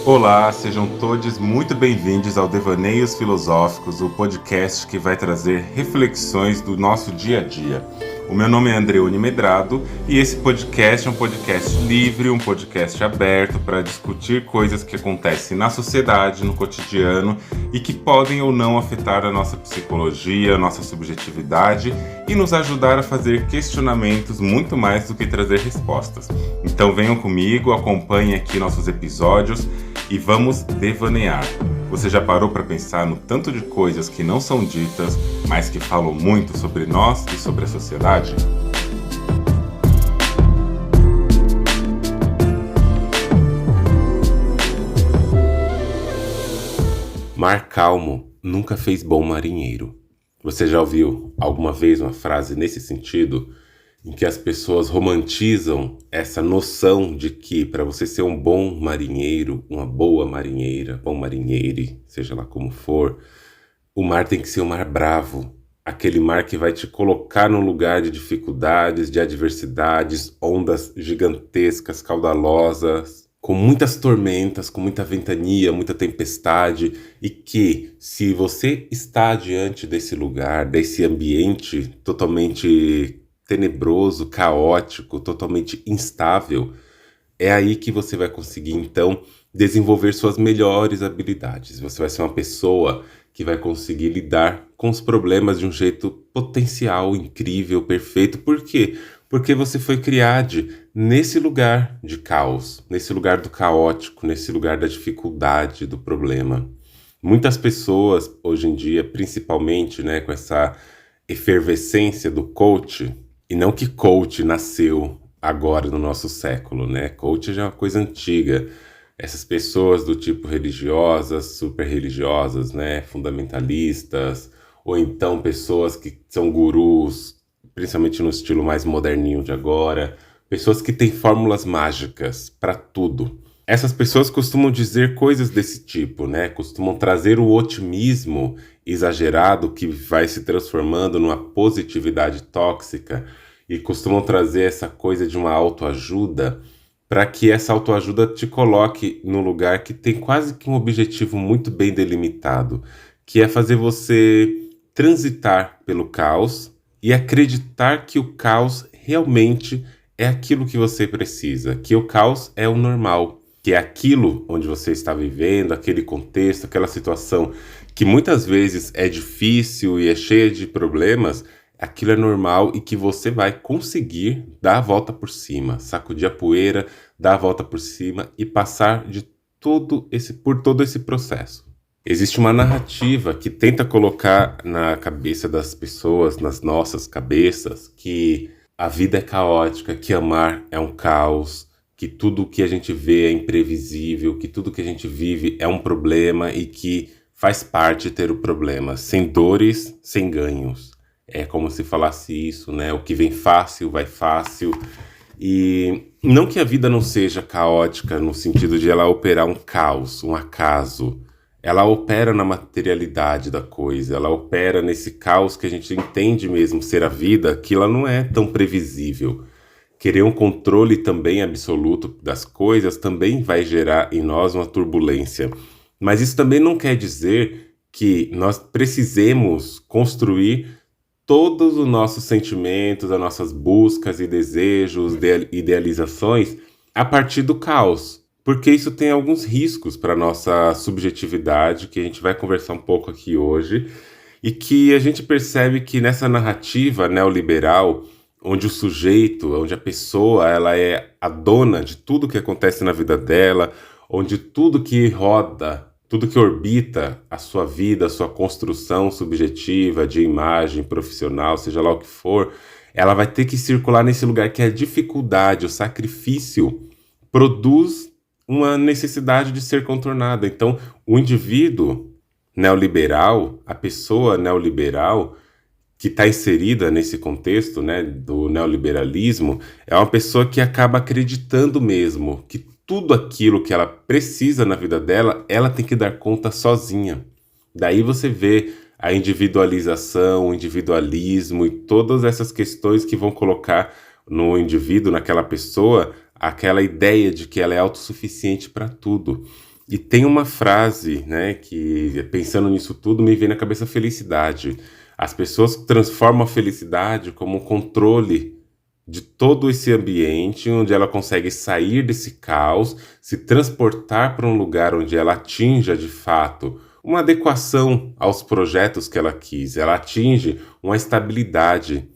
Olá, sejam todos muito bem-vindos ao Devaneios Filosóficos, o podcast que vai trazer reflexões do nosso dia a dia. O meu nome é Andreone Medrado e esse podcast é um podcast livre, um podcast aberto para discutir coisas que acontecem na sociedade, no cotidiano e que podem ou não afetar a nossa psicologia, a nossa subjetividade e nos ajudar a fazer questionamentos muito mais do que trazer respostas. Então venham comigo, acompanhem aqui nossos episódios e vamos devanear. Você já parou para pensar no tanto de coisas que não são ditas, mas que falam muito sobre nós e sobre a sociedade? Mar calmo nunca fez bom marinheiro. Você já ouviu alguma vez uma frase nesse sentido? Em que as pessoas romantizam essa noção de que para você ser um bom marinheiro, uma boa marinheira, bom marinheire, seja lá como for, o mar tem que ser um mar bravo, aquele mar que vai te colocar num lugar de dificuldades, de adversidades, ondas gigantescas, caudalosas, com muitas tormentas, com muita ventania, muita tempestade, e que se você está diante desse lugar, desse ambiente totalmente tenebroso, caótico, totalmente instável, é aí que você vai conseguir, então, desenvolver suas melhores habilidades. Você vai ser uma pessoa que vai conseguir lidar com os problemas de um jeito potencial, incrível, perfeito. Por quê? Porque você foi criado nesse lugar de caos, nesse lugar do caótico, nesse lugar da dificuldade, do problema. Muitas pessoas, hoje em dia, principalmente, com essa efervescência do coach, e não que coach nasceu agora no nosso século, Coach já é uma coisa antiga. Essas pessoas do tipo religiosas, super religiosas, fundamentalistas, ou então pessoas que são gurus, principalmente no estilo mais moderninho de agora, pessoas que têm fórmulas mágicas para tudo. Essas pessoas costumam dizer coisas desse tipo, Costumam trazer o otimismo exagerado que vai se transformando numa positividade tóxica e costumam trazer essa coisa de uma autoajuda para que essa autoajuda te coloque num lugar que tem quase que um objetivo muito bem delimitado, que é fazer você transitar pelo caos e acreditar que o caos realmente é aquilo que você precisa, que o caos é o normal, que é aquilo onde você está vivendo, aquele contexto, aquela situação que muitas vezes é difícil e é cheia de problemas, aquilo é normal e que você vai conseguir dar a volta por cima, sacudir a poeira, dar a volta por cima e passar por todo esse processo. Existe uma narrativa que tenta colocar na cabeça das pessoas, nas nossas cabeças, que a vida é caótica, que amar é um caos, que tudo que a gente vê é imprevisível, que tudo que a gente vive é um problema e que faz parte ter o problema, sem dores, sem ganhos. É como se falasse isso, O que vem fácil, vai fácil. E não que a vida não seja caótica no sentido de ela operar um caos, um acaso. Ela opera na materialidade da coisa, ela opera nesse caos que a gente entende mesmo ser a vida, que ela não é tão previsível. Querer um controle também absoluto das coisas também vai gerar em nós uma turbulência. Mas isso também não quer dizer que nós precisemos construir todos os nossos sentimentos, as nossas buscas e desejos, idealizações a partir do caos. Porque isso tem alguns riscos para a nossa subjetividade, que a gente vai conversar um pouco aqui hoje, e que a gente percebe que nessa narrativa neoliberal, onde o sujeito, onde a pessoa ela é a dona de tudo que acontece na vida dela, onde tudo que roda, tudo que orbita a sua vida, a sua construção subjetiva, de imagem, profissional, seja lá o que for, ela vai ter que circular nesse lugar que a dificuldade, o sacrifício, produz uma necessidade de ser contornada. Então, o indivíduo neoliberal, a pessoa neoliberal, que está inserida nesse contexto, do neoliberalismo, é uma pessoa que acaba acreditando mesmo que tudo aquilo que ela precisa na vida dela, ela tem que dar conta sozinha. Daí você vê a individualização, o individualismo e todas essas questões que vão colocar no indivíduo, naquela pessoa, aquela ideia de que ela é autossuficiente para tudo. E tem uma frase, né, que pensando nisso tudo me vem na cabeça felicidade. As pessoas transformam a felicidade como um controle de todo esse ambiente onde ela consegue sair desse caos, se transportar para um lugar onde ela atinja de fato uma adequação aos projetos que ela quis. Ela atinge uma estabilidade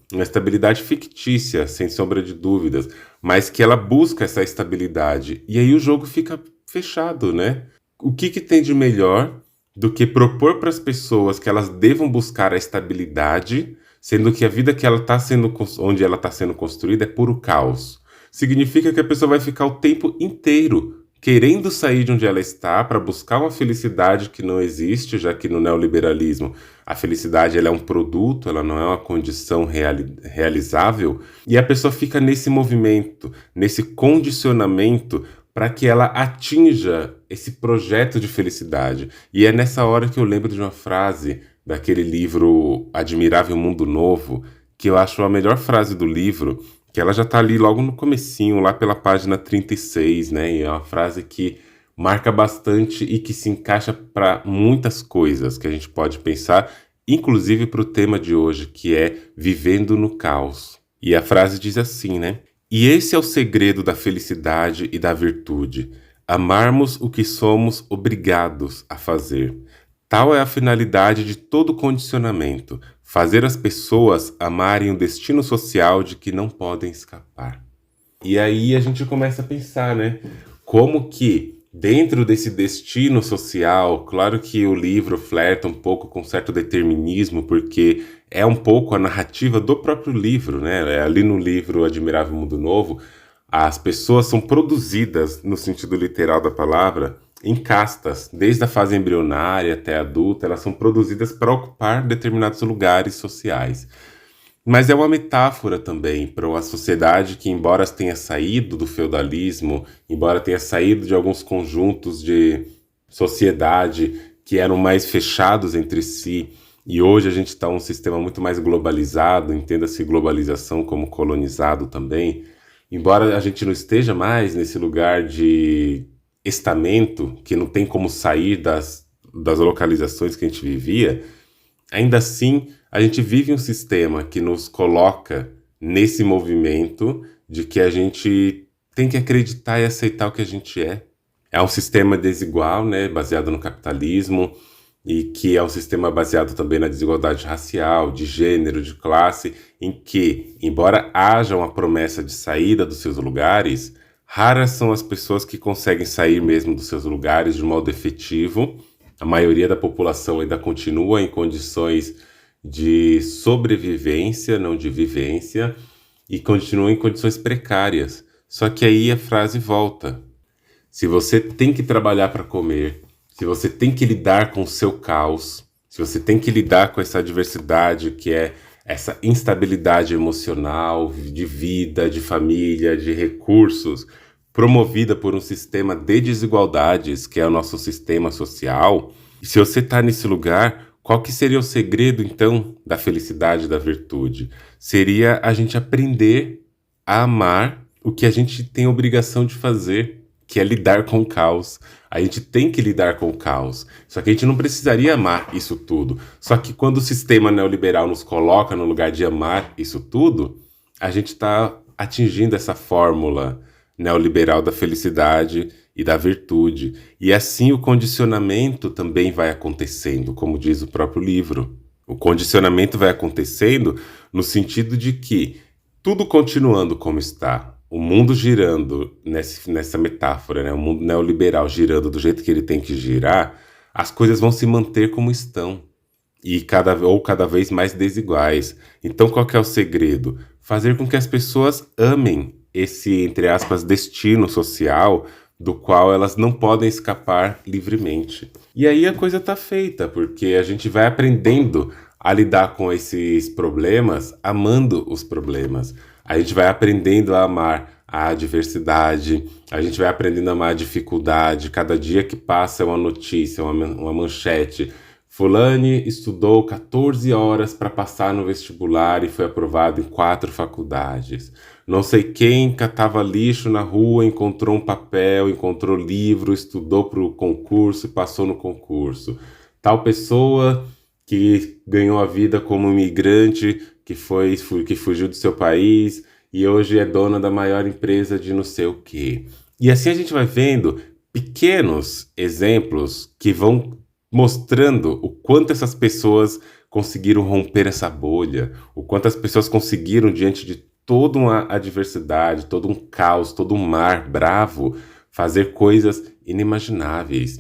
fictícia, sem sombra de dúvidas, mas que ela busca essa estabilidade. E aí o jogo fica fechado, né? O que tem de melhor do que propor para as pessoas que elas devam buscar a estabilidade, sendo que a vida que ela tá sendo, onde ela está sendo construída é puro caos. Significa que a pessoa vai ficar o tempo inteiro querendo sair de onde ela está para buscar uma felicidade que não existe, já que no neoliberalismo a felicidade ela é um produto, ela não é uma condição realizável, e a pessoa fica nesse movimento, nesse condicionamento para que ela atinja esse projeto de felicidade. E é nessa hora que eu lembro de uma frase daquele livro Admirável Mundo Novo, que eu acho a melhor frase do livro, que ela já está ali logo no comecinho, lá pela página 36, né? E é uma frase que marca bastante e que se encaixa para muitas coisas que a gente pode pensar, inclusive para o tema de hoje, que é vivendo no caos. E a frase diz assim, né? E esse é o segredo da felicidade e da virtude, amarmos o que somos obrigados a fazer. Tal é a finalidade de todo condicionamento, fazer as pessoas amarem o destino social de que não podem escapar. E aí a gente começa a pensar, né? Como que dentro desse destino social, claro que o livro flerta um pouco com certo determinismo, porque é um pouco a narrativa do próprio livro, né? Ali no livro Admirável Mundo Novo, as pessoas são produzidas, no sentido literal da palavra, em castas, desde a fase embrionária até a adulta, elas são produzidas para ocupar determinados lugares sociais. Mas é uma metáfora também para uma sociedade que, embora tenha saído do feudalismo, embora tenha saído de alguns conjuntos de sociedade que eram mais fechados entre si, e hoje a gente está num sistema muito mais globalizado, entenda-se globalização como colonizado também, embora a gente não esteja mais nesse lugar de estamento, que não tem como sair das localizações que a gente vivia, ainda assim a gente vive um sistema que nos coloca nesse movimento de que a gente tem que acreditar e aceitar o que a gente é. É um sistema desigual, né, baseado no capitalismo, e que é um sistema baseado também na desigualdade racial, de gênero, de classe, em que, embora haja uma promessa de saída dos seus lugares, raras são as pessoas que conseguem sair mesmo dos seus lugares de modo efetivo. A maioria da população ainda continua em condições de sobrevivência, não de vivência, e continua em condições precárias. Só que aí a frase volta. Se você tem que trabalhar para comer, se você tem que lidar com o seu caos, se você tem que lidar com essa adversidade que é essa instabilidade emocional, de vida, de família, de recursos, promovida por um sistema de desigualdades, que é o nosso sistema social, e se você está nesse lugar, qual que seria o segredo, então, da felicidade e da virtude? Seria a gente aprender a amar o que a gente tem obrigação de fazer, que é lidar com o caos. A gente tem que lidar com o caos. Só que a gente não precisaria amar isso tudo. Só que quando o sistema neoliberal nos coloca no lugar de amar isso tudo, a gente está atingindo essa fórmula neoliberal da felicidade e da virtude. E assim o condicionamento também vai acontecendo, como diz o próprio livro. O condicionamento vai acontecendo no sentido de que tudo continuando como está, o mundo girando nessa metáfora, né? O mundo neoliberal girando do jeito que ele tem que girar, as coisas vão se manter como estão e cada vez mais desiguais. Então qual que é o segredo? Fazer com que as pessoas amem esse, entre aspas, destino social do qual elas não podem escapar livremente. E aí a coisa tá feita, porque a gente vai aprendendo a lidar com esses problemas, amando os problemas. A gente vai aprendendo a amar a adversidade, a gente vai aprendendo a amar a dificuldade. Cada dia que passa é uma notícia, uma manchete Fulane estudou 14 horas para passar no vestibular e foi aprovado em 4 faculdades. Não sei quem catava lixo na rua, encontrou um papel, encontrou livro, estudou para o concurso e passou no concurso. Tal pessoa que ganhou a vida como imigrante, que fugiu do seu país e hoje é dona da maior empresa de não sei o quê. E assim a gente vai vendo pequenos exemplos que vão mostrando o quanto essas pessoas conseguiram romper essa bolha, o quanto as pessoas conseguiram, diante de toda uma adversidade, todo um caos, todo um mar bravo, fazer coisas inimagináveis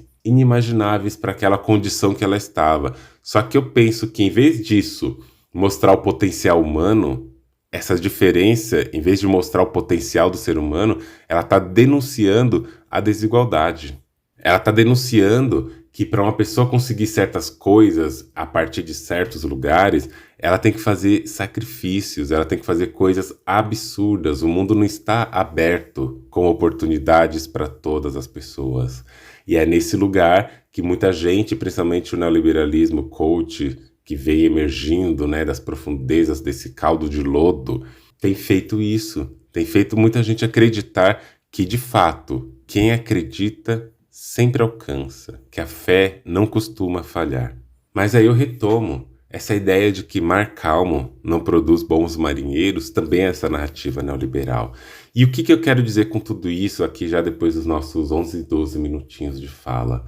para aquela condição que ela estava. Só que eu penso que, em vez disso mostrar o potencial humano, essa diferença, em vez de mostrar o potencial do ser humano, ela está denunciando a desigualdade. Ela está denunciando que para uma pessoa conseguir certas coisas a partir de certos lugares, ela tem que fazer sacrifícios, ela tem que fazer coisas absurdas. O mundo não está aberto com oportunidades para todas as pessoas. E é nesse lugar que muita gente, principalmente o neoliberalismo coach, que veio emergindo, né, das profundezas desse caldo de lodo, tem feito isso. Tem feito muita gente acreditar que, de fato, quem acredita sempre alcança, que a fé não costuma falhar. Mas aí eu retomo essa ideia de que mar calmo não produz bons marinheiros, também é essa narrativa neoliberal. E o que eu quero dizer com tudo isso aqui, já depois dos nossos 11, 12 minutinhos de fala?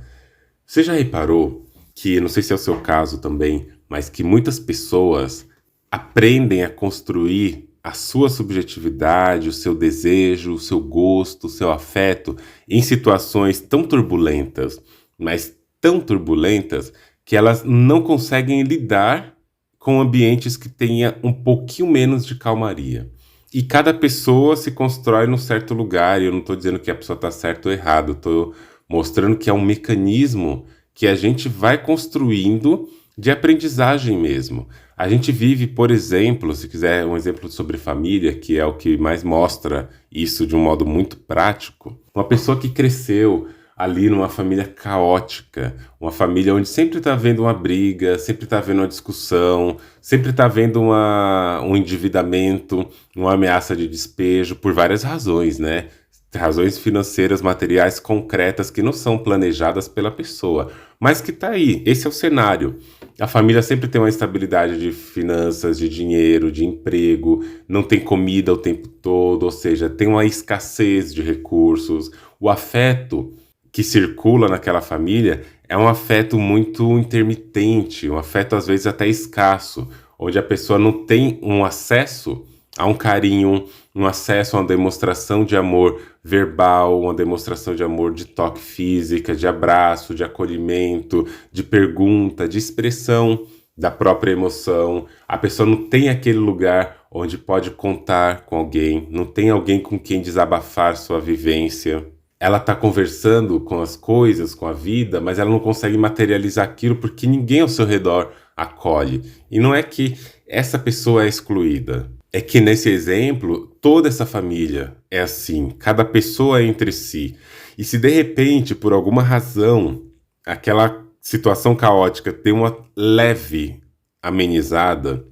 Você já reparou que, não sei se é o seu caso também, mas que muitas pessoas aprendem a construir a sua subjetividade, o seu desejo, o seu gosto, o seu afeto em situações tão turbulentas, mas tão turbulentas, que elas não conseguem lidar com ambientes que tenha um pouquinho menos de calmaria. E cada pessoa se constrói num certo lugar, e eu não estou dizendo que a pessoa está certa ou errada, eu estou mostrando que é um mecanismo que a gente vai construindo de aprendizagem mesmo. A gente vive, por exemplo, se quiser um exemplo sobre família, que é o que mais mostra isso de um modo muito prático, uma pessoa que cresceu ali numa família caótica, uma família onde sempre está havendo uma briga, sempre está havendo uma discussão, sempre está havendo um endividamento, uma ameaça de despejo, por várias razões, né? Razões financeiras, materiais, concretas, que não são planejadas pela pessoa, mas que está aí, esse é o cenário. A família sempre tem uma estabilidade de finanças, de dinheiro, de emprego, não tem comida o tempo todo, ou seja, tem uma escassez de recursos. O afeto que circula naquela família é um afeto muito intermitente, um afeto às vezes até escasso, onde a pessoa não tem um acesso a um carinho, um acesso a uma demonstração de amor verbal, uma demonstração de amor de toque física, de abraço, de acolhimento, de pergunta, de expressão da própria emoção. A pessoa não tem aquele lugar onde pode contar com alguém, não tem alguém com quem desabafar sua vivência. Ela está conversando com as coisas, com a vida, mas ela não consegue materializar aquilo porque ninguém ao seu redor acolhe. E não é que essa pessoa é excluída. É que nesse exemplo, toda essa família é assim, cada pessoa é entre si. E se de repente, por alguma razão, aquela situação caótica tem uma leve amenizada,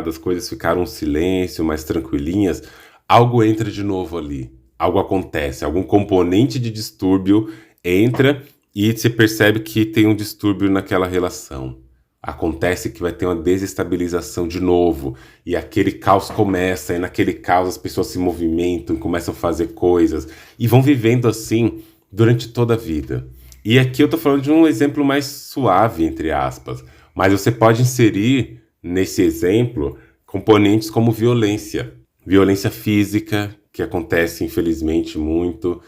as coisas ficaram um silêncio, mais tranquilinhas, algo entra de novo ali. Algo acontece, algum componente de distúrbio entra e se percebe que tem um distúrbio naquela relação. Acontece que vai ter uma desestabilização de novo, e aquele caos começa, e naquele caos as pessoas se movimentam, começam a fazer coisas, e vão vivendo assim durante toda a vida. E aqui eu tô falando de um exemplo mais suave, entre aspas, mas você pode inserir nesse exemplo componentes como violência. Violência física, que acontece infelizmente muito.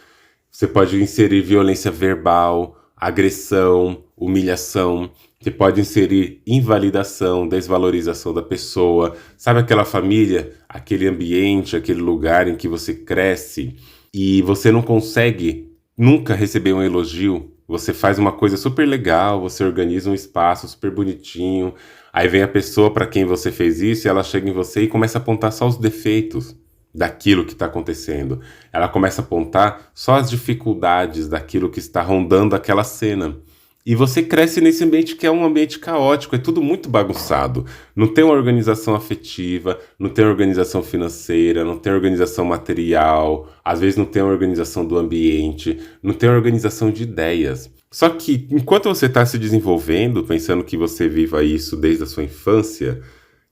Você pode inserir violência verbal, agressão, humilhação. Você pode inserir invalidação, desvalorização da pessoa. Sabe aquela família, aquele ambiente, aquele lugar em que você cresce e você não consegue nunca receber um elogio? Você faz uma coisa super legal, você organiza um espaço super bonitinho, aí vem a pessoa para quem você fez isso e ela chega em você e começa a apontar só os defeitos daquilo que está acontecendo. Ela começa a apontar só as dificuldades daquilo que está rondando aquela cena. E você cresce nesse ambiente que é um ambiente caótico, é tudo muito bagunçado. Não tem uma organização afetiva, não tem organização financeira, não tem organização material, às vezes não tem uma organização do ambiente, não tem uma organização de ideias. Só que enquanto você está se desenvolvendo, pensando que você viva isso desde a sua infância,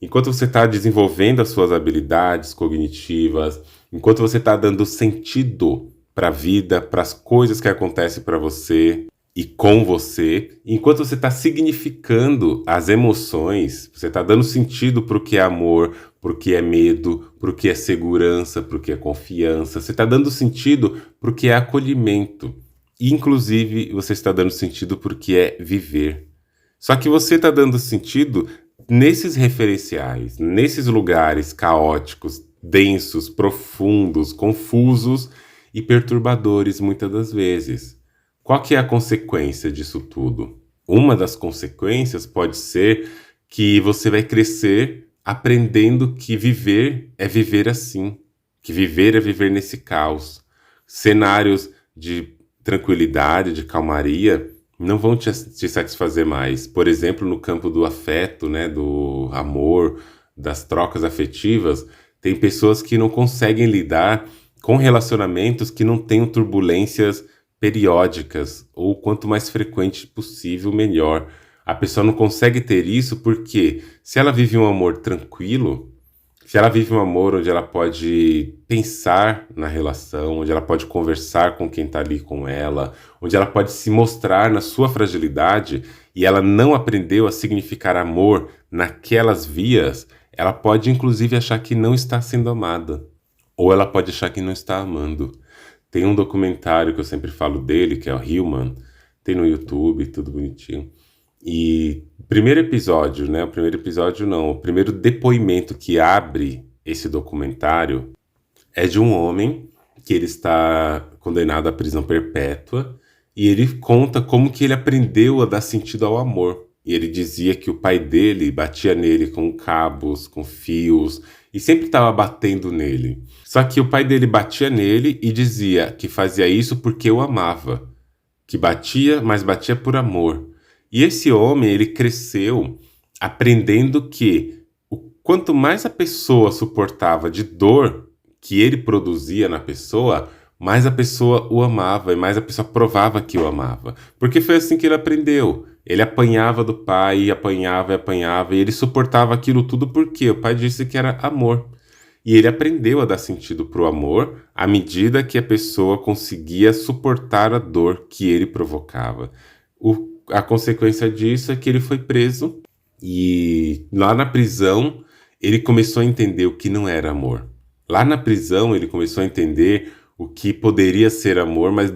enquanto você está desenvolvendo as suas habilidades cognitivas, enquanto você está dando sentido para a vida, para as coisas que acontecem para você e com você, enquanto você está significando as emoções, você está dando sentido para o que é amor, para o que é medo, para o que é segurança, para o que é confiança, você está dando sentido para o que é acolhimento. E, inclusive, você está dando sentido para o que é viver. Só que você está dando sentido nesses referenciais, nesses lugares caóticos, densos, profundos, confusos e perturbadores muitas das vezes. Qual que é a consequência disso tudo? Uma das consequências pode ser que você vai crescer aprendendo que viver é viver assim, que viver é viver nesse caos. Cenários de tranquilidade, de calmaria, não vão te satisfazer mais. Por exemplo, no campo do afeto, né, do amor, das trocas afetivas, tem pessoas que não conseguem lidar com relacionamentos que não tenham turbulências periódicas, ou quanto mais frequente possível, melhor. A pessoa não consegue ter isso porque se ela vive um amor tranquilo, se ela vive um amor onde ela pode pensar na relação, onde ela pode conversar com quem está ali com ela, onde ela pode se mostrar na sua fragilidade e ela não aprendeu a significar amor naquelas vias, ela pode inclusive achar que não está sendo amada. Ou ela pode achar que não está amando. Tem um documentário que eu sempre falo dele, que é o Human, tem no YouTube, tudo bonitinho. E o primeiro episódio, né? O primeiro depoimento que abre esse documentário é de um homem que ele está condenado à prisão perpétua e ele conta como que ele aprendeu a dar sentido ao amor. E ele dizia que o pai dele batia nele com cabos, com fios, e sempre estava batendo nele. Só que o pai dele batia nele e dizia que fazia isso porque o amava. Que batia, mas batia por amor. E esse homem, ele cresceu aprendendo que quanto mais a pessoa suportava de dor que ele produzia na pessoa, mais a pessoa o amava e mais a pessoa provava que o amava. Porque foi assim que ele aprendeu. Ele apanhava do pai, apanhava e apanhava, e ele suportava aquilo tudo porque o pai disse que era amor. E ele aprendeu a dar sentido para o amor à medida que a pessoa conseguia suportar a dor que ele provocava. A consequência disso é que ele foi preso e lá na prisão ele começou a entender o que não era amor. Lá na prisão ele começou a entender o que poderia ser amor, mas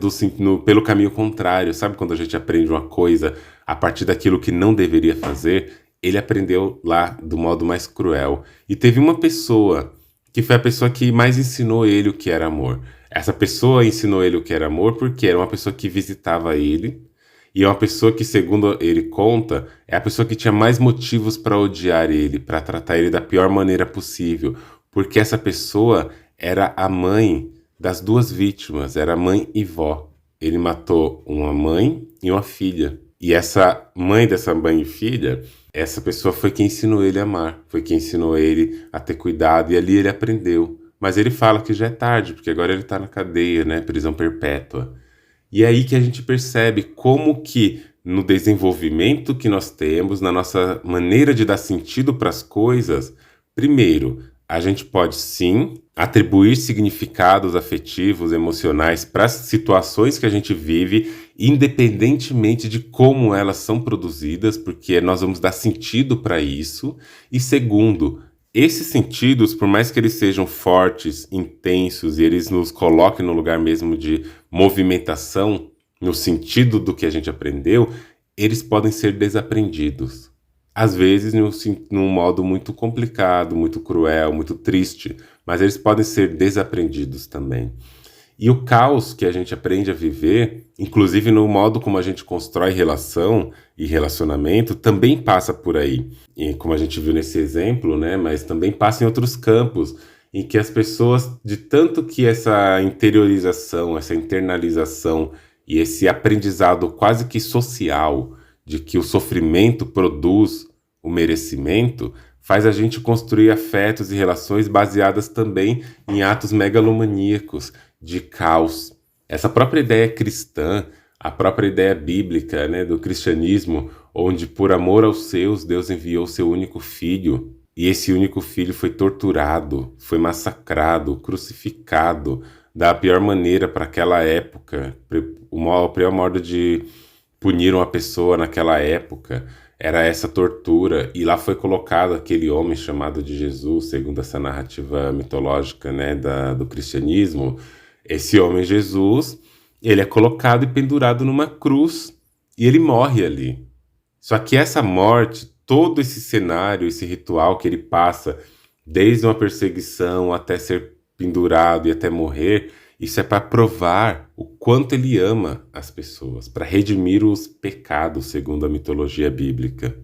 pelo caminho contrário. Sabe quando a gente aprende uma coisa a partir daquilo que não deveria fazer? Ele aprendeu lá do modo mais cruel. E teve uma pessoa que foi a pessoa que mais ensinou ele o que era amor. Essa pessoa ensinou ele o que era amor porque era uma pessoa que visitava ele e é uma pessoa que, segundo ele conta, é a pessoa que tinha mais motivos para odiar ele, para tratar ele da pior maneira possível, porque essa pessoa era a mãe das duas vítimas, era mãe e vó. Ele matou uma mãe e uma filha. E essa mãe dessa mãe e filha, essa pessoa foi quem ensinou ele a amar, foi quem ensinou ele a ter cuidado, e ali ele aprendeu. Mas ele fala que já é tarde, porque agora ele está na cadeia, né, prisão perpétua. E é aí que a gente percebe como que no desenvolvimento que nós temos, na nossa maneira de dar sentido para as coisas, primeiro, a gente pode sim atribuir significados afetivos, emocionais para as situações que a gente vive, independentemente de como elas são produzidas, porque nós vamos dar sentido para isso. E segundo, esses sentidos, por mais que eles sejam fortes, intensos, e eles nos coloquem no lugar mesmo de movimentação, no sentido do que a gente aprendeu, eles podem ser desaprendidos. Às vezes num modo muito complicado, muito cruel, muito triste, mas eles podem ser desaprendidos também. E o caos que a gente aprende a viver, inclusive no modo como a gente constrói relação e relacionamento, também passa por aí. E como a gente viu nesse exemplo, né, mas também passa em outros campos, em que as pessoas, de tanto que essa interiorização, essa internalização e esse aprendizado quase que social de que o sofrimento produz o merecimento, faz a gente construir afetos e relações baseadas também em atos megalomaníacos de caos. Essa própria ideia cristã, a própria ideia bíblica, né, do cristianismo, onde por amor aos seus, Deus enviou seu único filho, e esse único filho foi torturado, foi massacrado, crucificado, da pior maneira para aquela época. O pior modo de punir uma pessoa naquela época era essa tortura, e lá foi colocado aquele homem chamado de Jesus, segundo essa narrativa mitológica, né, do cristianismo. Esse homem Jesus, ele é colocado e pendurado numa cruz, e ele morre ali. Só que essa morte, todo esse cenário, esse ritual que ele passa, desde uma perseguição até ser pendurado e até morrer, isso é para provar o quanto ele ama as pessoas, para redimir os pecados, segundo a mitologia bíblica.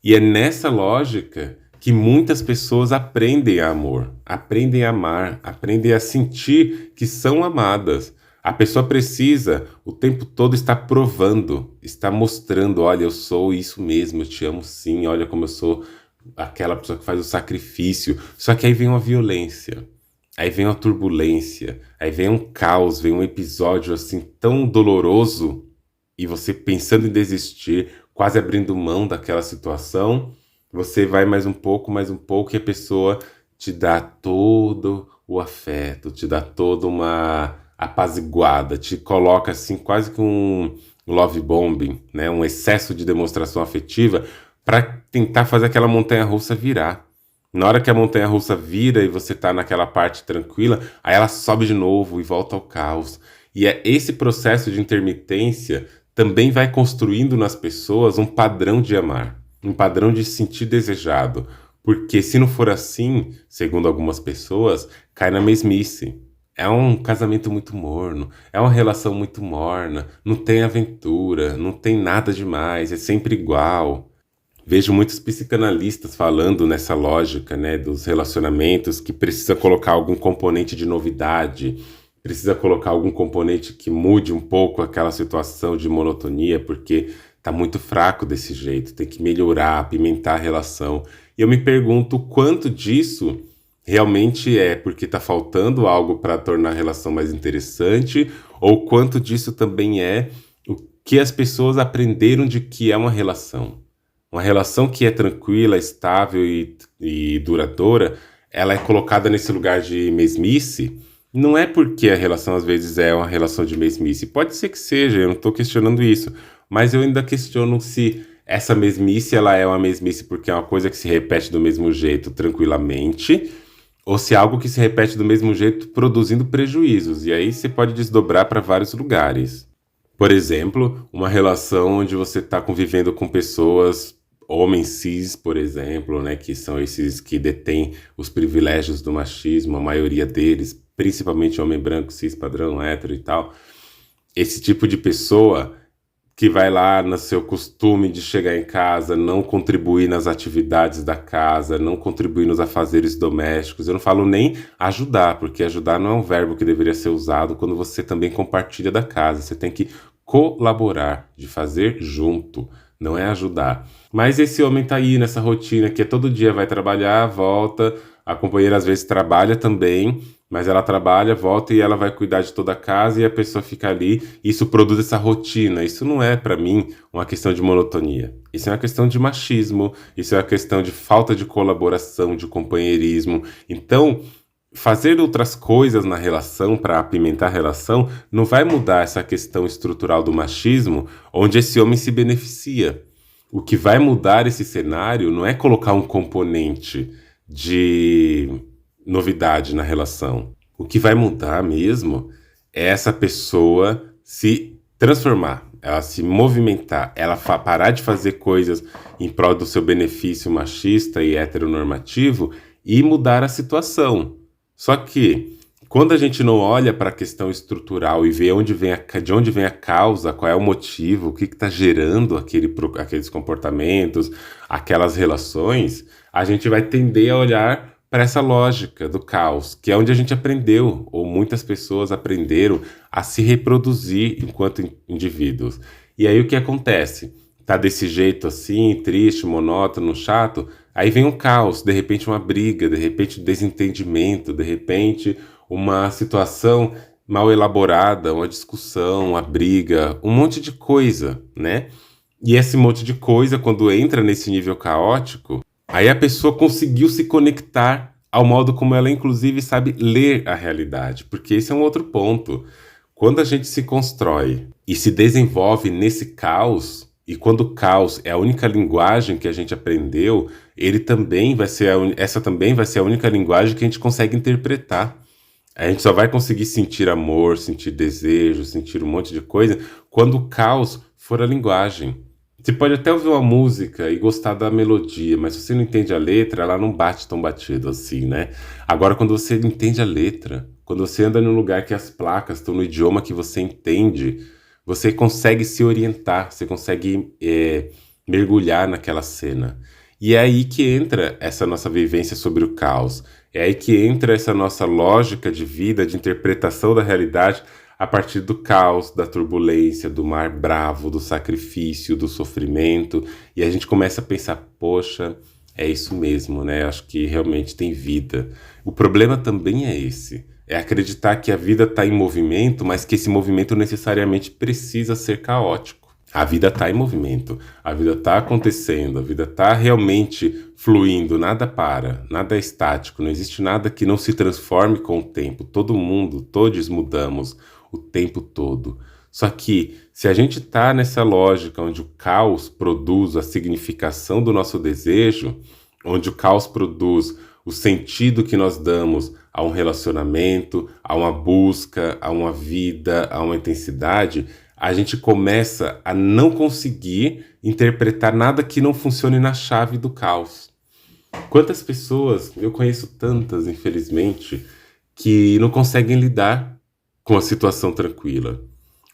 E é nessa lógica que muitas pessoas aprendem a amor, aprendem a amar, aprendem a sentir que são amadas. A pessoa precisa o tempo todo estar provando, estar mostrando, olha, eu sou isso mesmo, eu te amo sim, olha como eu sou aquela pessoa que faz o sacrifício. Só que aí vem uma violência. Aí vem uma turbulência, aí vem um caos, vem um episódio assim tão doloroso, e você pensando em desistir, quase abrindo mão daquela situação, você vai mais um pouco, e a pessoa te dá todo o afeto, te dá toda uma apaziguada, te coloca assim quase que um love bombing, né? Um excesso de demonstração afetiva para tentar fazer aquela montanha-russa virar. Na hora que a montanha-russa vira e você tá naquela parte tranquila, aí ela sobe de novo e volta ao caos. E é esse processo de intermitência também vai construindo nas pessoas um padrão de amar, um padrão de se sentir desejado. Porque se não for assim, segundo algumas pessoas, cai na mesmice. É um casamento muito morno, é uma relação muito morna, não tem aventura, não tem nada demais, é sempre igual. Vejo muitos psicanalistas falando nessa lógica, né, dos relacionamentos, que precisa colocar algum componente de novidade, precisa colocar algum componente que mude um pouco aquela situação de monotonia, porque tá muito fraco desse jeito, tem que melhorar, apimentar a relação. E eu me pergunto quanto disso realmente é porque tá faltando algo para tornar a relação mais interessante, ou quanto disso também é o que as pessoas aprenderam de que é uma relação. Uma relação que é tranquila, estável e duradoura, ela é colocada nesse lugar de mesmice. Não é porque a relação às vezes é uma relação de mesmice. Pode ser que seja, eu não estou questionando isso. Mas eu ainda questiono se essa mesmice ela é uma mesmice porque é uma coisa que se repete do mesmo jeito tranquilamente, ou se é algo que se repete do mesmo jeito produzindo prejuízos. E aí você pode desdobrar para vários lugares. Por exemplo, uma relação onde você está convivendo com pessoas, homens cis, por exemplo, né, que são esses que detêm os privilégios do machismo, a maioria deles, principalmente homem branco, cis, padrão, hétero e tal. Esse tipo de pessoa que vai lá no seu costume de chegar em casa, não contribuir nas atividades da casa, não contribuir nos afazeres domésticos. Eu não falo nem ajudar, porque ajudar não é um verbo que deveria ser usado quando você também compartilha da casa. Você tem que colaborar, de fazer junto, não é ajudar. Mas esse homem tá aí nessa rotina que todo dia vai trabalhar, volta, a companheira às vezes trabalha também, mas ela trabalha, volta e ela vai cuidar de toda a casa e a pessoa fica ali. Isso produz essa rotina. Isso não é, para mim, uma questão de monotonia. Isso é uma questão de machismo, isso é uma questão de falta de colaboração, de companheirismo. Então, fazer outras coisas na relação para apimentar a relação não vai mudar essa questão estrutural do machismo, onde esse homem se beneficia. O que vai mudar esse cenário não é colocar um componente de novidade na relação. O que vai mudar mesmo é essa pessoa se transformar, ela se movimentar, ela parar de fazer coisas em prol do seu benefício machista e heteronormativo e mudar a situação. Só que quando a gente não olha para a questão estrutural e vê de onde vem a causa, qual é o motivo, o que está gerando aqueles comportamentos, aquelas relações, a gente vai tender a olhar para essa lógica do caos, que é onde a gente aprendeu, ou muitas pessoas aprenderam a se reproduzir enquanto indivíduos. E aí o que acontece? tá desse jeito assim, triste, monótono, chato, aí vem um caos, de repente uma briga, de repente um desentendimento, de repente uma situação mal elaborada, uma discussão, uma briga, um monte de coisa, né? E esse monte de coisa, quando entra nesse nível caótico, aí a pessoa conseguiu se conectar ao modo como ela, inclusive, sabe ler a realidade. Porque esse é um outro ponto. Quando a gente se constrói e se desenvolve nesse caos, e quando o caos é a única linguagem que a gente aprendeu, ele também vai ser essa também vai ser a única linguagem que a gente consegue interpretar. A gente só vai conseguir sentir amor, sentir desejo, sentir um monte de coisa quando o caos for a linguagem. Você pode até ouvir uma música e gostar da melodia, mas se você não entende a letra, ela não bate tão batido assim, né? Agora, quando você entende a letra, quando você anda num lugar que as placas estão no idioma que você entende, você consegue se orientar, você consegue mergulhar naquela cena. E é aí que entra essa nossa vivência sobre o caos. É aí que entra essa nossa lógica de vida, de interpretação da realidade a partir do caos, da turbulência, do mar bravo, do sacrifício, do sofrimento. E a gente começa a pensar, poxa, é isso mesmo, né? Acho que realmente tem vida. O problema também é esse. É acreditar que a vida está em movimento, mas que esse movimento necessariamente precisa ser caótico. A vida está em movimento, a vida está acontecendo, a vida está realmente fluindo, nada para, nada é estático, não existe nada que não se transforme com o tempo. Todo mundo, todos mudamos o tempo todo. Só que se a gente está nessa lógica onde o caos produz a significação do nosso desejo, onde o caos produz o sentido que nós damos a um relacionamento, a uma busca, a uma vida, a uma intensidade, a gente começa a não conseguir interpretar nada que não funcione na chave do caos. Quantas pessoas, eu conheço tantas, infelizmente, que não conseguem lidar com a situação tranquila.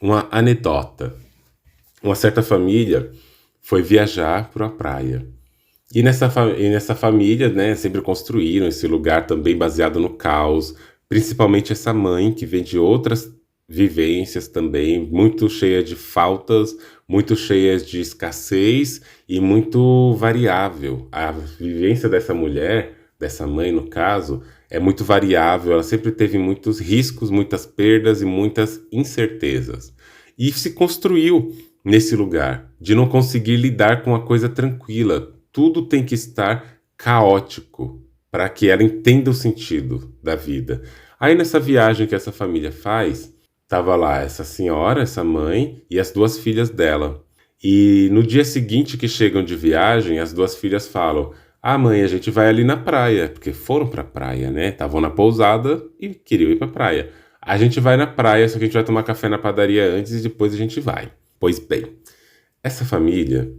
Uma anedota. Uma certa família foi viajar para a praia. E nessa família, né, sempre construíram esse lugar também baseado no caos, principalmente essa mãe que vem de outras vivências também, muito cheia de faltas, muito cheias de escassez e muito variável. A vivência dessa mulher, dessa mãe no caso, é muito variável, ela sempre teve muitos riscos, muitas perdas e muitas incertezas. E se construiu nesse lugar, de não conseguir lidar com a coisa tranquila. Tudo tem que estar caótico para que ela entenda o sentido da vida. Aí nessa viagem que essa família faz, tava lá essa senhora, essa mãe e as duas filhas dela. E no dia seguinte que chegam de viagem, as duas filhas falam: "Ah, mãe, a gente vai ali na praia", porque foram pra praia, né? Estavam na pousada e queriam ir pra praia. "A gente vai na praia, só que a gente vai tomar café na padaria antes e depois a gente vai." Pois bem, essa família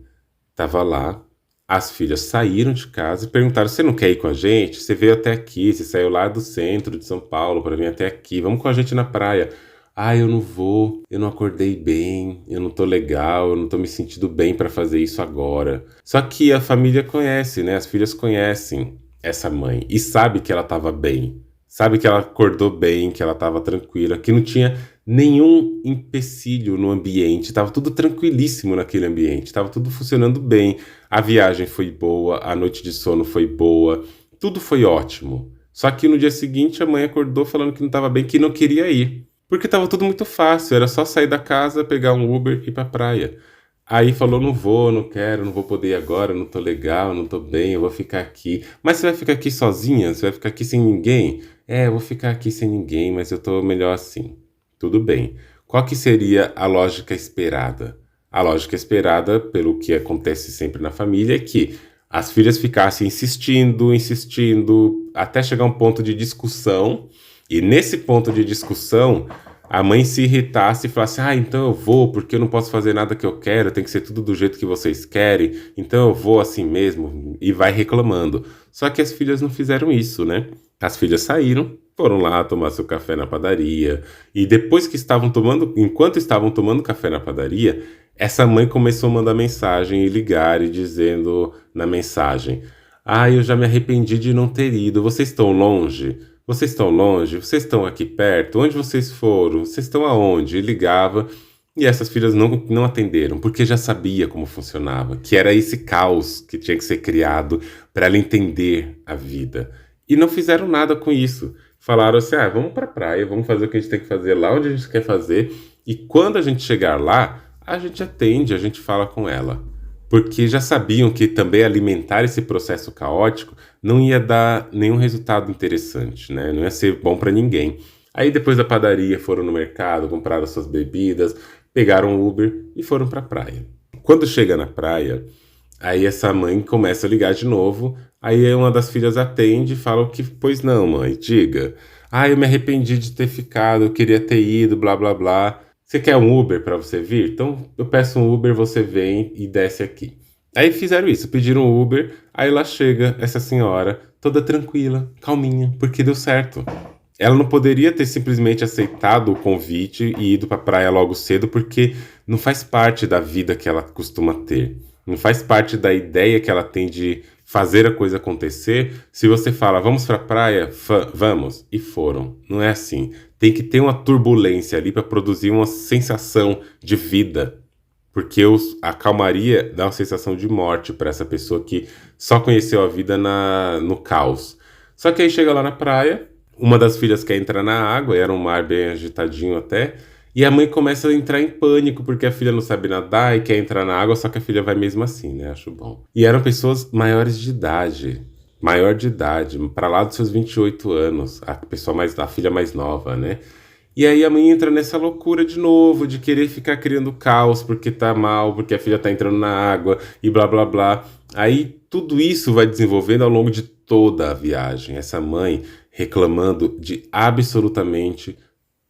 tava lá, as filhas saíram de casa e perguntaram: "Você não quer ir com a gente? Você veio até aqui, você saiu lá do centro de São Paulo para vir até aqui, vamos com a gente na praia." "Ah, eu não vou, eu não acordei bem, eu não tô legal, eu não tô me sentindo bem para fazer isso agora." Só que a família conhece, né? As filhas conhecem essa mãe e sabe que ela tava bem, sabe que ela acordou bem, que ela tava tranquila, que não tinha nenhum empecilho no ambiente, tava tudo tranquilíssimo naquele ambiente, tava tudo funcionando bem, a viagem foi boa, a noite de sono foi boa, tudo foi ótimo. Só que no dia seguinte a mãe acordou falando que não tava bem, que não queria ir. Porque tava tudo muito fácil, era só sair da casa, pegar um Uber e ir pra praia. Aí falou: "Não vou, não quero, não vou poder ir agora, não tô legal, não tô bem, eu vou ficar aqui." "Mas você vai ficar aqui sozinha? Você vai ficar aqui sem ninguém?" "É, eu vou ficar aqui sem ninguém, mas eu tô melhor assim." Tudo bem. Qual que seria a lógica esperada? A lógica esperada, pelo que acontece sempre na família, é que as filhas ficassem insistindo, insistindo, até chegar a um ponto de discussão. E nesse ponto de discussão, a mãe se irritasse e falasse: "Ah, então eu vou, porque eu não posso fazer nada que eu quero, tem que ser tudo do jeito que vocês querem, então eu vou assim mesmo", e vai reclamando. Só que as filhas não fizeram isso, né? As filhas saíram, foram lá tomar seu café na padaria, e depois que enquanto estavam tomando café na padaria, essa mãe começou a mandar mensagem e ligar e dizendo na mensagem: "Ah, eu já me arrependi de não ter ido, vocês estão longe? Vocês estão longe? Vocês estão aqui perto? Onde vocês foram? Vocês estão aonde?" E ligava E essas filhas não atenderam, porque já sabia como funcionava, que era esse caos que tinha que ser criado para ela entender a vida. E não fizeram nada com isso. Falaram assim: ah, vamos para a praia, vamos fazer o que a gente tem que fazer lá onde a gente quer fazer. E quando a gente chegar lá, a gente atende, a gente fala com ela. Porque já sabiam que também alimentar esse processo caótico não ia dar nenhum resultado interessante, né? Não ia ser bom para ninguém. Aí depois da padaria foram no mercado, compraram suas bebidas, pegaram o Uber e foram para a praia. Quando chega na praia, aí essa mãe começa a ligar de novo, aí uma das filhas atende e fala que, pois não, mãe, diga. Ah, eu me arrependi de ter ficado, eu queria ter ido, blá blá blá. Você quer um Uber para você vir? Então eu peço um Uber, você vem e desce aqui. Aí fizeram isso, pediram um Uber, aí lá chega essa senhora, toda tranquila, calminha, porque deu certo. Ela não poderia ter simplesmente aceitado o convite e ido para a praia logo cedo, porque não faz parte da vida que ela costuma ter. Não faz parte da ideia que ela tem de fazer a coisa acontecer. Se você fala, vamos para a praia, vamos, e foram. Não é assim. Tem que ter uma turbulência ali para produzir uma sensação de vida. Porque a calmaria dá uma sensação de morte para essa pessoa que só conheceu a vida no caos. Só que aí chega lá na praia, uma das filhas quer entrar na água, era um mar bem agitadinho até, e a mãe começa a entrar em pânico porque a filha não sabe nadar e quer entrar na água, só que a filha vai mesmo assim, né? Acho bom. E eram pessoas maiores de idade, maior de idade, para lá dos seus 28 anos, a filha mais nova, né? E aí a mãe entra nessa loucura de novo, de querer ficar criando caos porque tá mal, porque a filha tá entrando na água e blá blá blá. Aí tudo isso vai desenvolvendo ao longo de toda a viagem. Essa mãe reclamando de absolutamente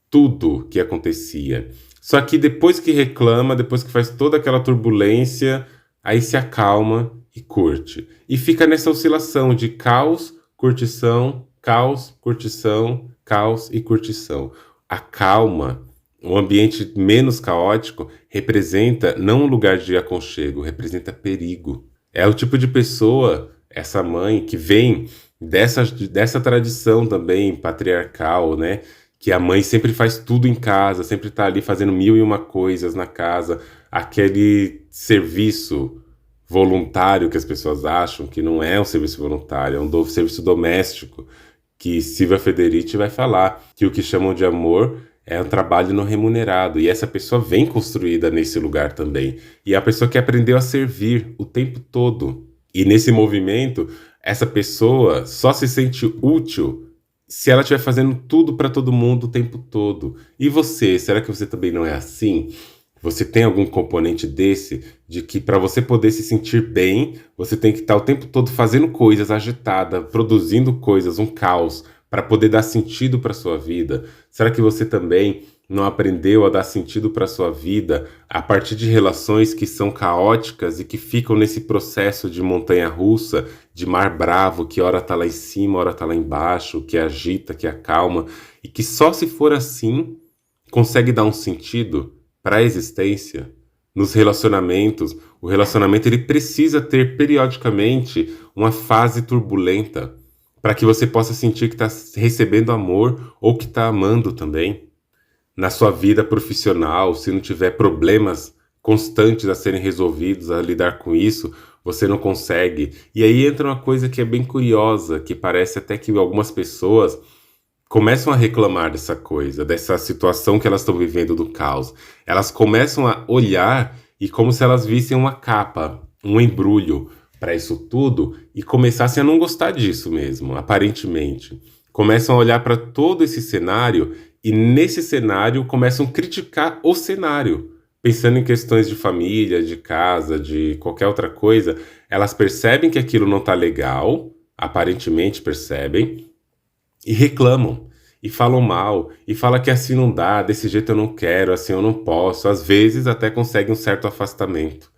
tudo que acontecia. Só que depois que reclama, depois que faz toda aquela turbulência, aí se acalma e curte. E fica nessa oscilação de caos, curtição, caos, curtição, caos e curtição. A calma, um ambiente menos caótico, representa não um lugar de aconchego, representa perigo. É o tipo de pessoa, essa mãe, que vem dessa tradição também patriarcal, né? Que a mãe sempre faz tudo em casa, sempre tá ali fazendo mil e uma coisas na casa, aquele serviço voluntário que as pessoas acham que não é um serviço voluntário, é um serviço doméstico, que Silvia Federici vai falar que o que chamam de amor é um trabalho não remunerado, e essa pessoa vem construída nesse lugar também. E é a pessoa que aprendeu a servir o tempo todo. E nesse movimento, essa pessoa só se sente útil se ela estiver fazendo tudo para todo mundo o tempo todo. E você, será que você também não é assim? Você tem algum componente desse, de que para você poder se sentir bem, você tem que estar o tempo todo fazendo coisas, agitada, produzindo coisas, um caos, para poder dar sentido para sua vida? Será que você também não aprendeu a dar sentido para sua vida a partir de relações que são caóticas e que ficam nesse processo de montanha-russa, de mar bravo, que ora tá lá em cima, ora tá lá embaixo, que agita, que acalma, e que só se for assim consegue dar um sentido para a existência? Nos relacionamentos, o relacionamento ele precisa ter periodicamente uma fase turbulenta para que você possa sentir que está recebendo amor ou que está amando também. Na sua vida profissional, se não tiver problemas constantes a serem resolvidos, a lidar com isso, você não consegue. E aí entra uma coisa que é bem curiosa, que parece até que algumas pessoas começam a reclamar dessa coisa, dessa situação que elas estão vivendo do caos. Elas começam a olhar e como se elas vissem uma capa, um embrulho para isso tudo e começassem a não gostar disso mesmo, aparentemente. Começam a olhar para todo esse cenário e nesse cenário começam a criticar o cenário. Pensando em questões de família, de casa, de qualquer outra coisa, elas percebem que aquilo não está legal, aparentemente percebem, e reclamam, e falam mal, e falam que assim não dá, desse jeito eu não quero, assim eu não posso. Às vezes até consegue um certo afastamento,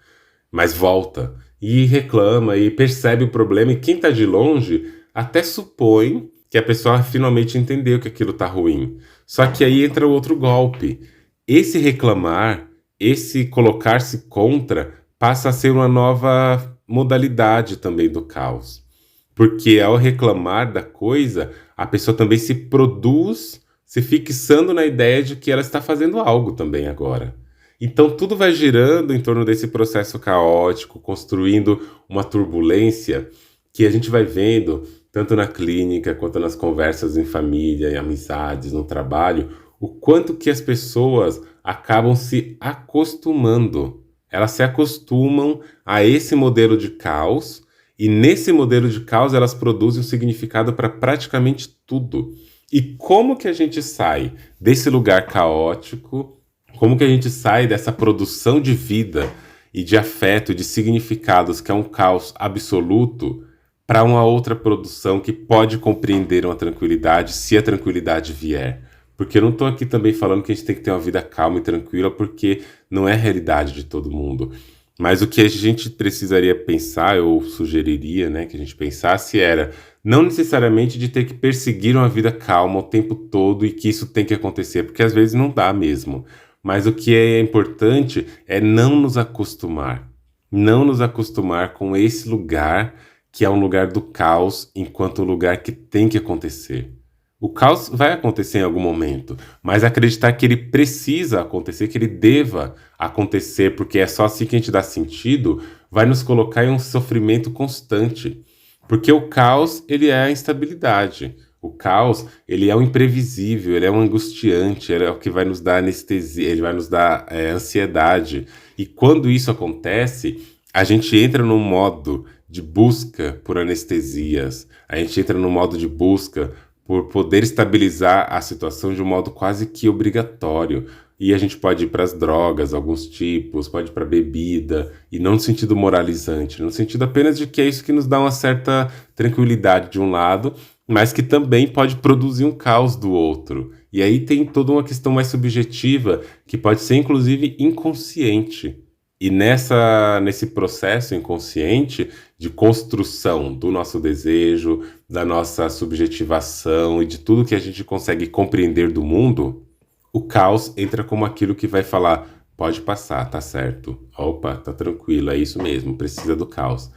mas volta, e reclama, e percebe o problema, e quem está de longe até supõe que a pessoa finalmente entendeu que aquilo está ruim. Só que aí entra o outro golpe. Esse reclamar, esse colocar-se contra, passa a ser uma nova modalidade também do caos. Porque ao reclamar da coisa, a pessoa também se produz, se fixando na ideia de que ela está fazendo algo também agora. Então tudo vai girando em torno desse processo caótico, construindo uma turbulência que a gente vai vendo tanto na clínica quanto nas conversas em família, em amizades, no trabalho, o quanto que as pessoas acabam se acostumando. Elas se acostumam a esse modelo de caos e nesse modelo de caos elas produzem um significado para praticamente tudo. E como que a gente sai desse lugar caótico? Como que a gente sai dessa produção de vida e de afeto, de significados, que é um caos absoluto, para uma outra produção que pode compreender uma tranquilidade, se a tranquilidade vier? Porque eu não estou aqui também falando que a gente tem que ter uma vida calma e tranquila, porque não é a realidade de todo mundo. Mas o que a gente precisaria pensar, eu sugeriria, né, que a gente pensasse era não necessariamente de ter que perseguir uma vida calma o tempo todo e que isso tem que acontecer, porque às vezes não dá mesmo. Mas o que é importante é não nos acostumar. Não nos acostumar com esse lugar que é um lugar do caos, enquanto um lugar que tem que acontecer. O caos vai acontecer em algum momento, mas acreditar que ele precisa acontecer, que ele deva acontecer, porque é só assim que a gente dá sentido, vai nos colocar em um sofrimento constante. Porque o caos, ele é a instabilidade. O caos, ele é o imprevisível, ele é o angustiante, ele é o que vai nos dar anestesia, ele vai nos dar ansiedade. E quando isso acontece, a gente entra num modo de busca por anestesias, a gente entra num modo de busca por poder estabilizar a situação de um modo quase que obrigatório. E a gente pode ir para as drogas, alguns tipos, pode ir para bebida, e não no sentido moralizante, no sentido apenas de que é isso que nos dá uma certa tranquilidade de um lado, mas que também pode produzir um caos do outro. E aí tem toda uma questão mais subjetiva, que pode ser inclusive inconsciente. E nesse processo inconsciente de construção do nosso desejo, da nossa subjetivação e de tudo que a gente consegue compreender do mundo, o caos entra como aquilo que vai falar: pode passar, tá certo. Opa, tá tranquilo, é isso mesmo, precisa do caos.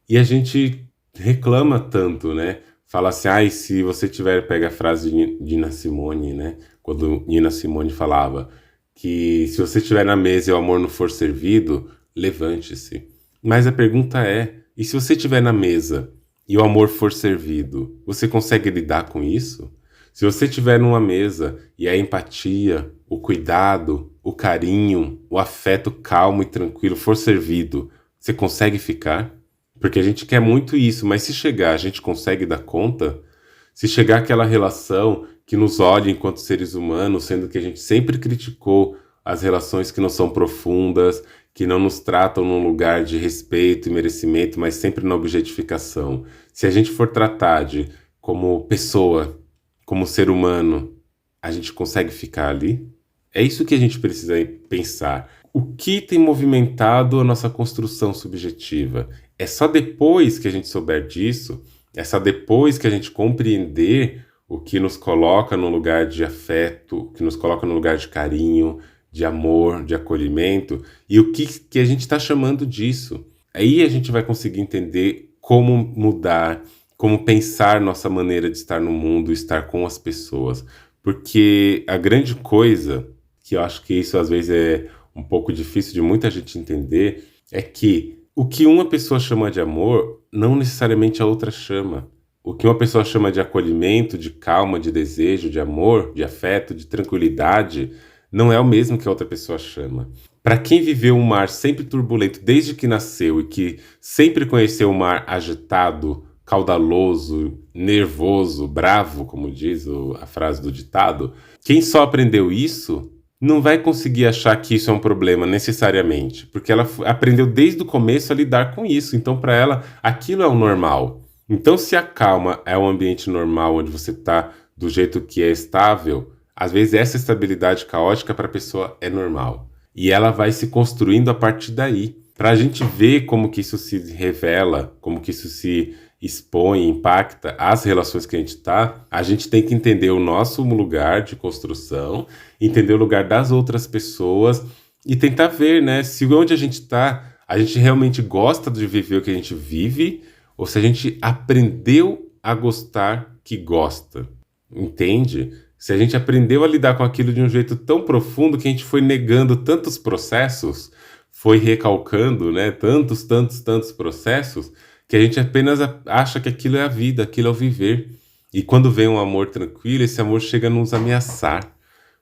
E a gente reclama tanto, né? Fala assim, se você tiver, pega a frase de Nina Simone, né? Quando Nina Simone falava que se você estiver na mesa e o amor não for servido, levante-se. Mas a pergunta é, e se você estiver na mesa e o amor for servido, você consegue lidar com isso? Se você estiver numa mesa e a empatia, o cuidado, o carinho, o afeto calmo e tranquilo for servido, você consegue ficar? Porque a gente quer muito isso, mas se chegar, a gente consegue dar conta? Se chegar aquela relação que nos olha enquanto seres humanos, sendo que a gente sempre criticou as relações que não são profundas, que não nos tratam num lugar de respeito e merecimento, mas sempre na objetificação. Se a gente for tratar como pessoa, como ser humano, a gente consegue ficar ali? É isso que a gente precisa pensar. O que tem movimentado a nossa construção subjetiva? É só depois que a gente souber disso, é só depois que a gente compreender o que nos coloca num lugar de afeto, o que nos coloca num lugar de carinho, de amor, de acolhimento, e o que a gente está chamando disso. Aí a gente vai conseguir entender como mudar, como pensar nossa maneira de estar no mundo, estar com as pessoas. Porque a grande coisa, que eu acho que isso às vezes é um pouco difícil de muita gente entender, é que o que uma pessoa chama de amor, não necessariamente a outra chama. O que uma pessoa chama de acolhimento, de calma, de desejo, de amor, de afeto, de tranquilidade, não é o mesmo que a outra pessoa chama. Para quem viveu um mar sempre turbulento desde que nasceu e que sempre conheceu um mar agitado, caudaloso, nervoso, bravo, como diz a frase do ditado, quem só aprendeu isso não vai conseguir achar que isso é um problema necessariamente, porque ela aprendeu desde o começo a lidar com isso, então para ela aquilo é o normal. Então se a calma é um ambiente normal onde você está do jeito que é estável, às vezes essa estabilidade caótica para a pessoa é normal. E ela vai se construindo a partir daí. Para a gente ver como que isso se revela, como que isso se expõe, impacta as relações que a gente está, a gente tem que entender o nosso lugar de construção, entender o lugar das outras pessoas e tentar ver, né, se onde a gente está, a gente realmente gosta de viver o que a gente vive ou se a gente aprendeu a gostar que gosta. Entende? Se a gente aprendeu a lidar com aquilo de um jeito tão profundo que a gente foi negando tantos processos, foi recalcando, né, tantos processos, que a gente apenas acha que aquilo é a vida, aquilo é o viver. E quando vem um amor tranquilo, esse amor chega a nos ameaçar.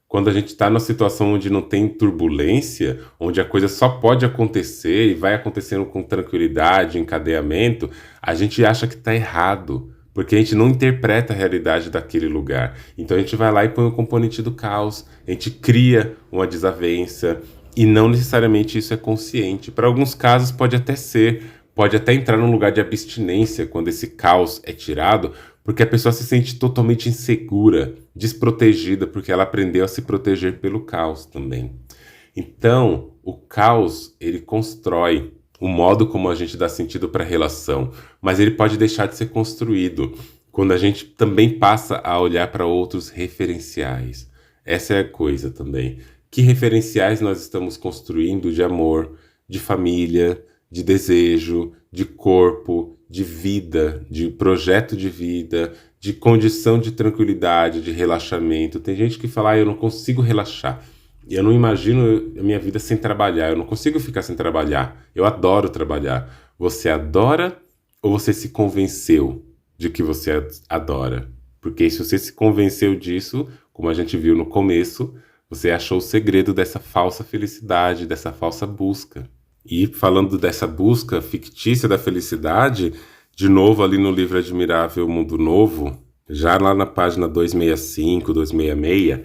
Quando a gente está numa situação onde não tem turbulência, onde a coisa só pode acontecer e vai acontecendo com tranquilidade, encadeamento, a gente acha que está errado, porque a gente não interpreta a realidade daquele lugar. Então a gente vai lá e põe o componente do caos, a gente cria uma desavença, e não necessariamente isso é consciente. Para alguns casos pode até ser, pode até entrar num lugar de abstinência quando esse caos é tirado, porque a pessoa se sente totalmente insegura, desprotegida, porque ela aprendeu a se proteger pelo caos também. Então, o caos, ele constrói o modo como a gente dá sentido para a relação, mas ele pode deixar de ser construído quando a gente também passa a olhar para outros referenciais. Essa é a coisa também. Que referenciais nós estamos construindo de amor, de família, de desejo, de corpo, de vida, de projeto de vida, de condição de tranquilidade, de relaxamento. Tem gente que fala, eu não consigo relaxar. Eu não imagino a minha vida sem trabalhar, eu não consigo ficar sem trabalhar. Eu adoro trabalhar. Você adora ou você se convenceu de que você adora? Porque se você se convenceu disso, como a gente viu no começo, você achou o segredo dessa falsa felicidade, dessa falsa busca. E falando dessa busca fictícia da felicidade, de novo ali no livro Admirável Mundo Novo, já lá na página 265, 266,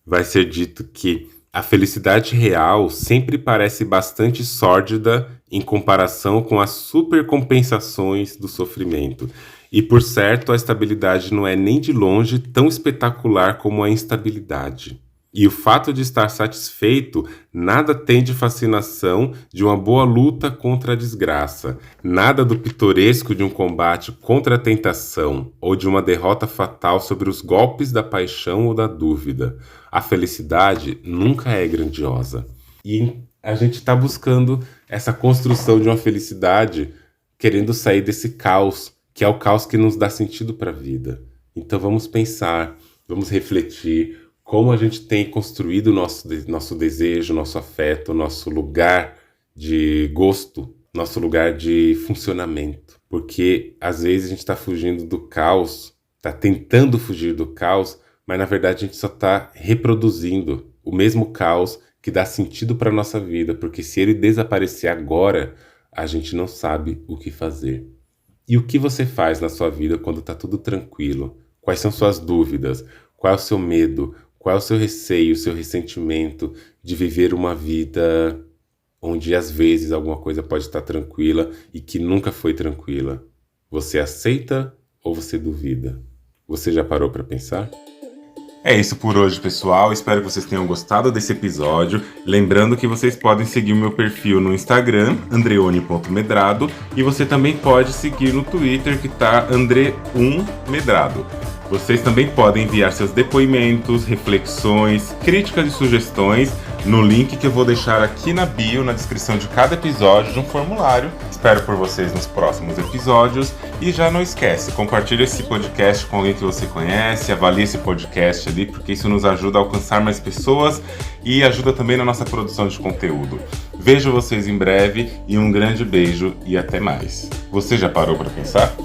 vai ser dito que a felicidade real sempre parece bastante sórdida em comparação com as supercompensações do sofrimento. E, por certo, a estabilidade não é nem de longe tão espetacular como a instabilidade. E o fato de estar satisfeito nada tem de fascinação de uma boa luta contra a desgraça, nada do pitoresco de um combate contra a tentação ou de uma derrota fatal sobre os golpes da paixão ou da dúvida. A felicidade nunca é grandiosa. E a gente está buscando essa construção de uma felicidade, querendo sair desse caos, que é o caos que nos dá sentido para a vida. Então vamos pensar, vamos refletir como a gente tem construído nosso desejo, nosso afeto, nosso lugar de gosto, nosso lugar de funcionamento. Porque às vezes a gente está fugindo do caos, está tentando fugir do caos, mas na verdade a gente só está reproduzindo o mesmo caos que dá sentido para a nossa vida, porque se ele desaparecer agora, a gente não sabe o que fazer. E o que você faz na sua vida quando está tudo tranquilo? Quais são suas dúvidas? Qual é o seu medo? Qual é o seu receio, o seu ressentimento de viver uma vida onde às vezes alguma coisa pode estar tranquila e que nunca foi tranquila? Você aceita ou você duvida? Você já parou para pensar? É isso por hoje, pessoal. Espero que vocês tenham gostado desse episódio. Lembrando que vocês podem seguir o meu perfil no Instagram, andreone.medrado, e você também pode seguir no Twitter, que tá andre1medrado. Vocês também podem enviar seus depoimentos, reflexões, críticas e sugestões no link que eu vou deixar aqui na bio, na descrição de cada episódio, de um formulário. Espero por vocês nos próximos episódios. E já não esquece, compartilhe esse podcast com alguém que você conhece, avalie esse podcast ali, porque isso nos ajuda a alcançar mais pessoas e ajuda também na nossa produção de conteúdo. Vejo vocês em breve e um grande beijo e até mais. Você já parou para pensar?